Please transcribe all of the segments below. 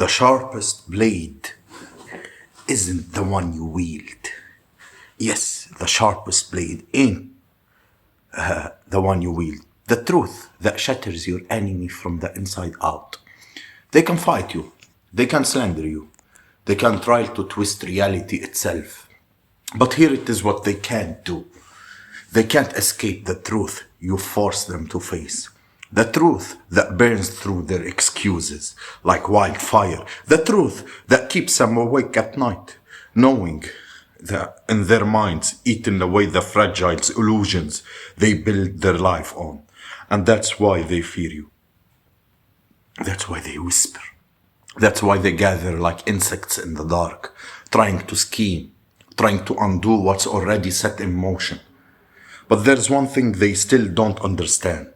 The sharpest blade isn't the one you wield. Yes, the sharpest blade ain't the one you wield. The truth that shatters your enemy from the inside out. They can fight you. They can slander you. They can try to twist reality itself. But here it is what they can't do. They can't escape the truth you force them to face. The truth that burns through their excuses like wildfire. The truth that keeps them awake at night, knowing that in their minds, eating away the fragile illusions they build their life on. And that's why they fear you. That's why they whisper. That's why they gather like insects in the dark, trying to scheme, trying to undo what's already set in motion. But there's one thing they still don't understand.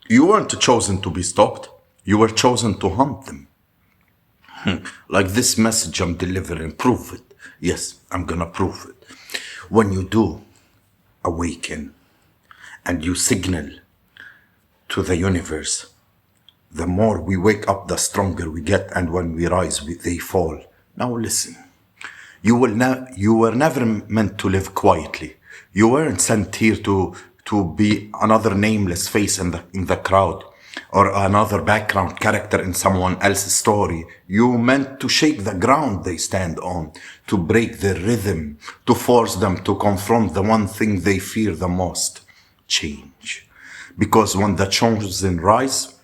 You weren't chosen to be stopped. You were chosen to hunt them. Like this message I'm delivering, prove it. Yes, I'm gonna prove it. When you do awaken and you signal to the universe, the more we wake up, the stronger we get, and when we rise, they fall. Now listen, you were never meant to live quietly. You weren't sent here to be another nameless face in the crowd or another background character in someone else's story. You meant to shake the ground they stand on, to break their rhythm, to force them to confront the one thing they fear the most, change. Because when the chosen rise,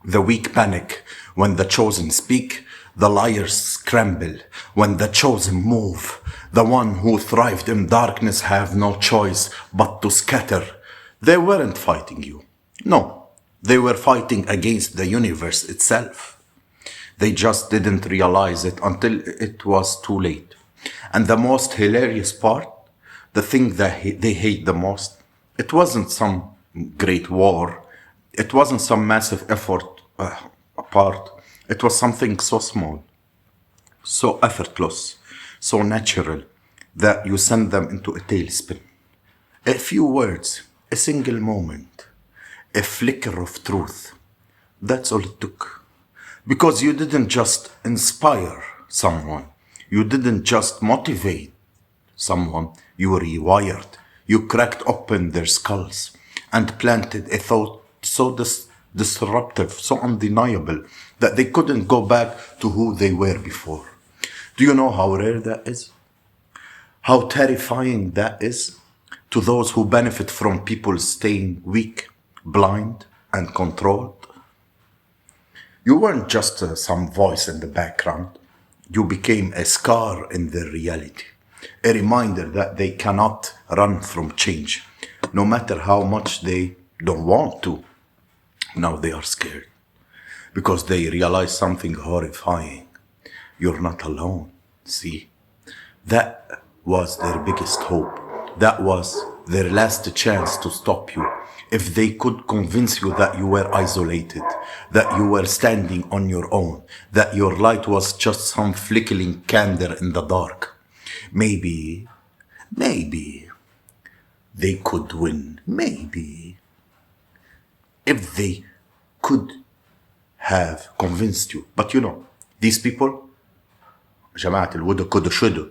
the weak panic. When the chosen speak, the liars scramble. When the chosen move, the one who thrived in darkness have no choice but to scatter. They weren't fighting you. No, they were fighting against the universe itself. They just didn't realize it until it was too late. And the most hilarious part, the thing that they hate the most, it wasn't some great war. It wasn't some massive effort apart. It was something so small, so effortless, so natural that you send them into a tailspin. A few words, a single moment, a flicker of truth. That's all it took. Because you didn't just inspire someone. You didn't just motivate someone. You rewired. You cracked open their skulls and planted a thought so disruptive, so undeniable, that they couldn't go back to who they were before. Do you know how rare that is? How terrifying that is to those who benefit from people staying weak, blind, and controlled? You weren't just some voice in the background. You became a scar in their reality, a reminder that they cannot run from change, no matter how much they don't want to. Now they are scared because they realize something horrifying. You're not alone. See, that was their biggest hope. That was their last chance to stop you. If they could convince you that you were isolated, that you were standing on your own, that your light was just some flickering candle in the dark, maybe they could win. Maybe. If they could have convinced you. But you know, these people, جماعة الودا كود شدو,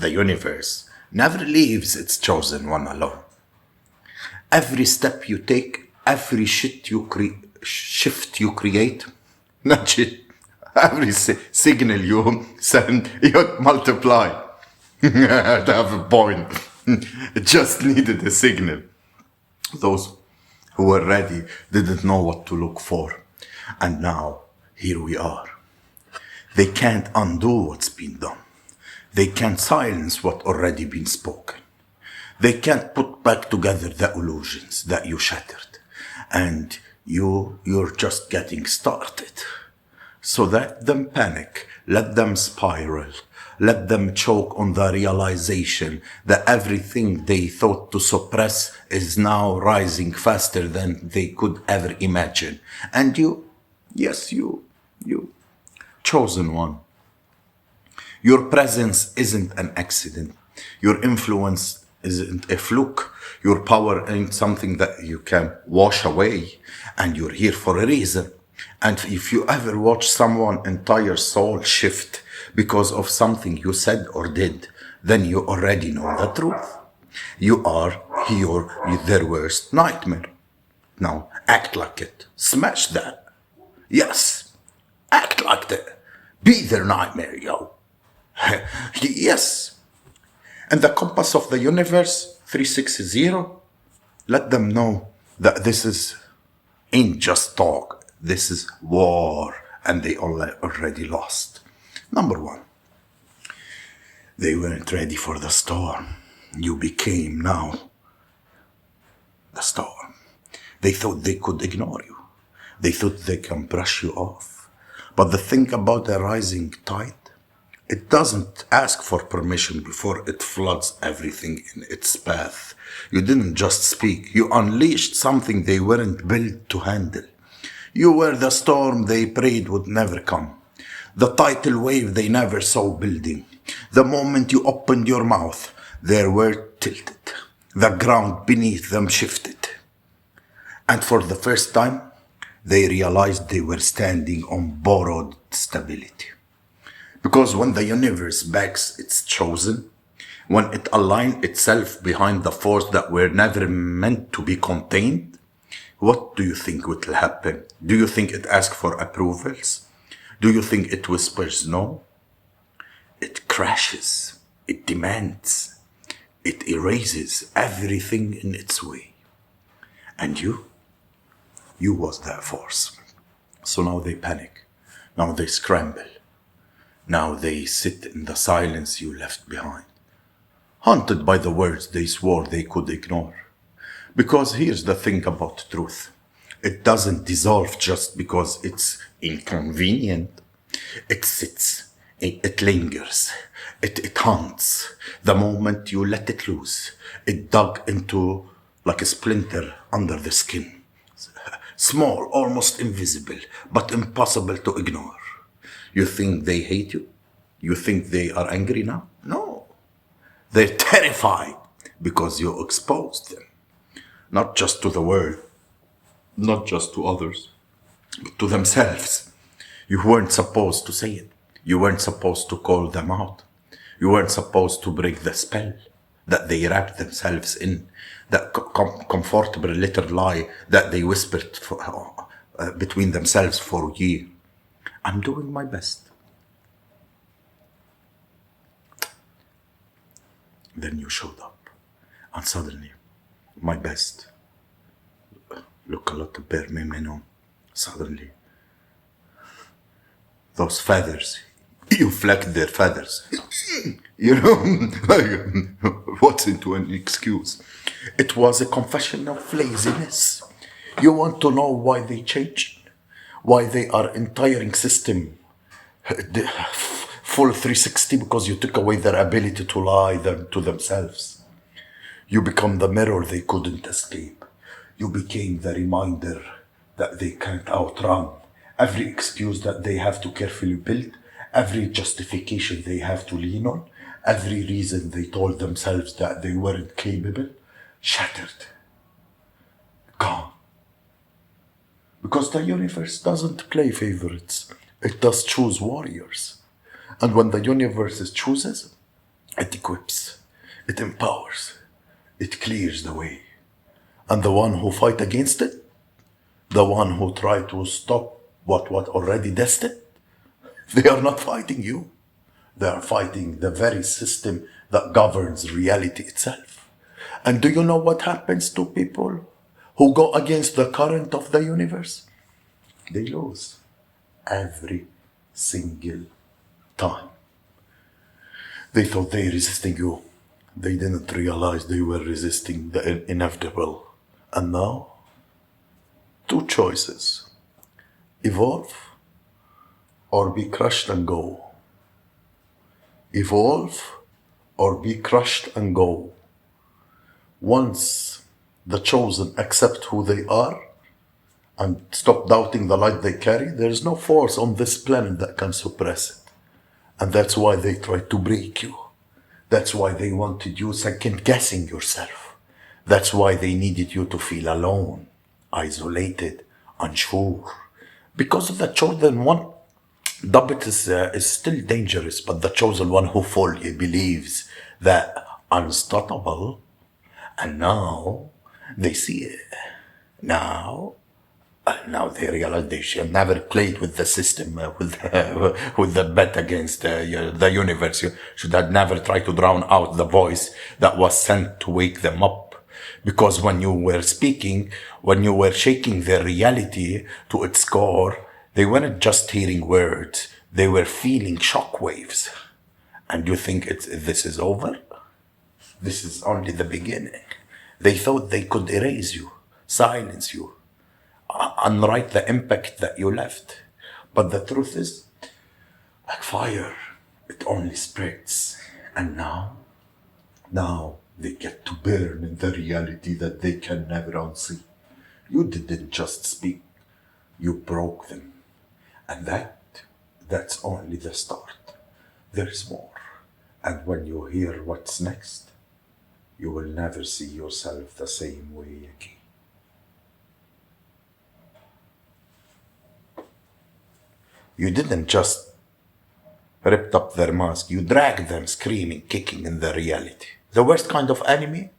the universe never leaves its chosen one alone. Every step you take, every shift you create, not shit, every signal you send, you multiply. To have a point. It just needed a signal. Those who were ready didn't know what to look for. And now, here we are. They can't undo what's been done. They can't silence what already been spoken. They can't put back together the illusions that you shattered. And you're just getting started. So let them panic, let them spiral, let them choke on the realization that everything they thought to suppress is now rising faster than they could ever imagine. And you, yes, you, chosen one. Your presence isn't an accident. Your influence isn't a fluke. Your power ain't something that you can wash away. And you're here for a reason. And if you ever watch someone's entire soul shift because of something you said or did, then you already know the truth. You are their worst nightmare. Now, act like it. Smash that. Yes, act like that. Be their nightmare, yo. Yes. And the compass of the universe, 360, let them know that this ain't just talk. This is war, and they already lost. Number one, they weren't ready for the storm. You became now the storm. They thought they could ignore you. They thought they can brush you off. But the thing about a rising tide, it doesn't ask for permission before it floods everything in its path. You didn't just speak, you unleashed something they weren't built to handle. You were the storm they prayed would never come, the tidal wave they never saw building. The moment you opened your mouth, their word tilted. The ground beneath them shifted. And for the first time, they realized they were standing on borrowed stability. Because when the universe backs its chosen, when it aligns itself behind the force that were never meant to be contained, what do you think will happen? Do you think it asks for approvals? Do you think it whispers no? It crashes, it demands, it erases everything in its way. And you was that force. So now they panic, now they scramble, now they sit in the silence you left behind, haunted by the words they swore they could ignore. Because here's the thing about truth. It doesn't dissolve just because it's inconvenient. It sits, it lingers, it haunts. The moment you let it loose, it dug into like a splinter under the skin. Small, almost invisible, but impossible to ignore. You think they hate you? You think they are angry now? No. They're terrified because you exposed them. Not just to the world, not just to others, but to themselves. You weren't supposed to say it. You weren't supposed to call them out. You weren't supposed to break the spell that they wrapped themselves in, that comfortable little lie that they whispered between themselves for a year. I'm doing my best. Then you showed up, and suddenly, my best look a lot bare minimum. Suddenly, those feathers, you flagged their feathers. You know, what's into an excuse? It was a confession of laziness. You want to know why they changed? Why they are entire system full 360 because you took away their ability to lie to themselves. You become the mirror they couldn't escape. You became the reminder that they can't outrun. Every excuse that they have to carefully build, every justification they have to lean on, every reason they told themselves that they weren't capable, shattered, gone. Because the universe doesn't play favorites, it does choose warriors. And when the universe chooses, it equips, it empowers, it clears the way. And the one who fight against it, the one who try to stop what already destined, they are not fighting you. They are fighting the very system that governs reality itself. And do you know what happens to people who go against the current of the universe? They lose every single time. They thought they resisting you. They didn't realize they were resisting the inevitable. And now, two choices. Evolve or be crushed and go. Evolve or be crushed and go. Once the chosen accept who they are and stop doubting the light they carry, there is no force on this planet that can suppress it. And that's why they tried to break you. That's why they wanted you second guessing yourself. That's why they needed you to feel alone, isolated, unsure. Because of the chosen one, Dubbet is still dangerous, but the chosen one who fully believes that unstoppable, and now they see it. Now, now they realize they should never played with the system, with the bet against the universe. You should have never tried to drown out the voice that was sent to wake them up. Because when you were speaking, when you were shaking their reality to its core, they weren't just hearing words, they were feeling shockwaves. And you think this is over? This is only the beginning. They thought they could erase you, silence you, unwrite the impact that you left. But the truth is, like fire, it only spreads. And now they get to burn in the reality that they can never unsee. You didn't just speak, you broke them. And that's only the start. There's more. And when you hear what's next, you will never see yourself the same way again. You didn't just rip up their mask, you dragged them screaming, kicking in the reality. The worst kind of enemy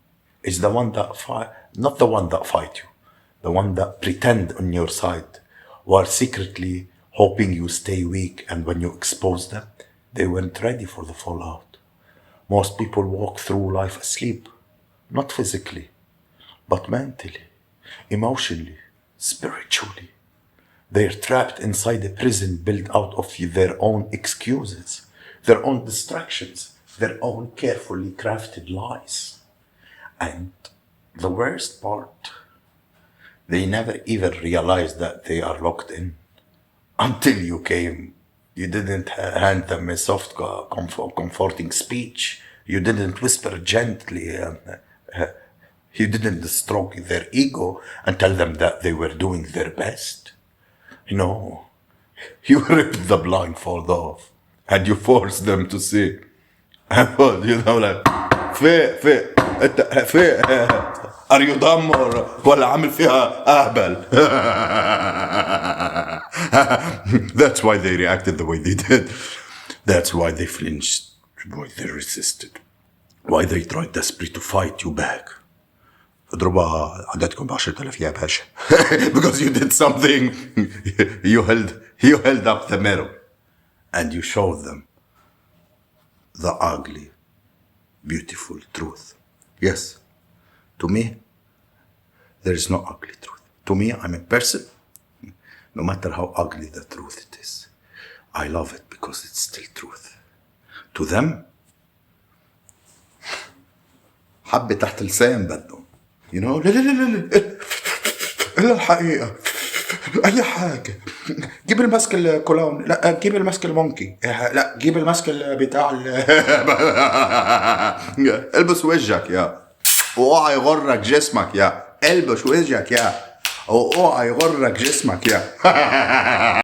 is the one that not the one that fight you, the one that pretend on your side, while secretly hoping you stay weak, and when you expose them, they weren't ready for the fallout. Most people walk through life asleep, not physically, but mentally, emotionally, spiritually. They're trapped inside a prison built out of their own excuses, their own distractions, their own carefully crafted lies. And the worst part, they never even realized that they are locked in. Until you came, you didn't hand them a soft, comforting speech. You didn't whisper gently. You didn't stroke their ego and tell them that they were doing their best. No, you ripped the blindfold off and you forced them to see. Like, فيق انت فيق are you dumb ولا عامل فيها اهبل. That's why they reacted the way they did. That's why they flinched, why they resisted, why they tried desperately to fight you back. اضربها عددكم ب10,000 يا باشا. Because you did something. you held up the mirror and you showed them the ugly, beautiful truth. Yes, to me, there is no ugly truth. To me, I'm a person, no matter how ugly the truth it is. I love it because it's still truth. To them, حبة تحت لسان بدهم. You know, لا لا لا لا إلا الحقيقة. أي حاجة. جيب الماسك الكولون، لا جيب الماسك المونكي، لا جيب الماسك بتاع البس وجهك يا اوعى يغرك جسمك يا البس وجهك يا اوعى يغرك جسمك يا